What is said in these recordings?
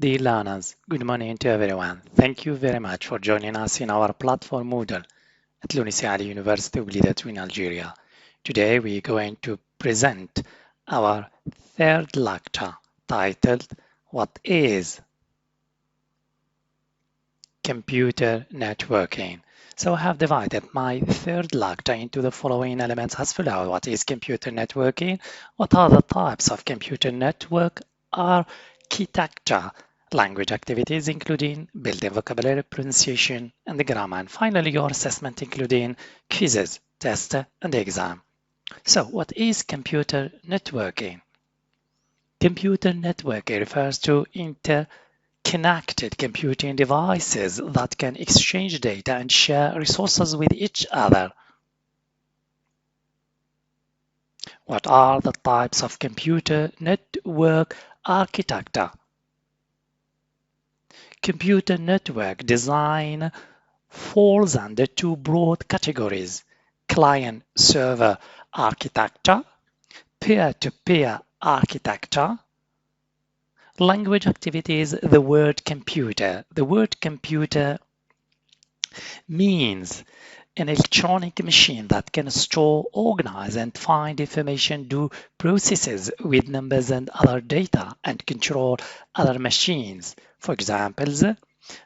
Dear learners, good morning to everyone. Thank you very much for joining us in our platform Moodle at Lunis Ali University of Blida in Algeria. Today we're going to present our third lecture titled What is Computer Networking? So I have divided my third lecture into the following elements as follows. What is computer networking? What are the types of computer network? Architecture, language activities including building vocabulary, pronunciation, and the grammar. And finally, your assessment including quizzes, tests, and exam. So what is computer networking? Computer networking refers to interconnected computing devices that can exchange data and share resources with each other. What are the types of computer network architecture? Computer network design falls under two broad categories: client-server architecture, peer-to-peer architecture. Language activities, the word computer. The word computer means an electronic machine that can store, organize, and find information, do processes with numbers and other data, and control other machines. For examples,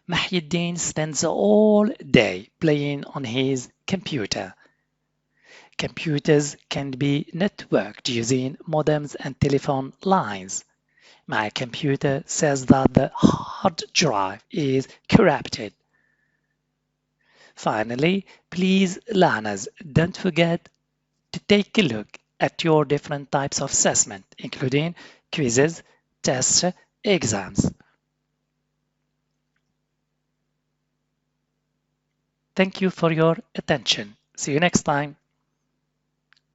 Mahyiddin spends all day playing on his computer. Computers can be networked using modems and telephone lines. My computer says that the hard drive is corrupted. Finally, please learners, don't forget to take a look at your different types of assessment, including quizzes, tests, exams. Thank you for your attention. See you next time.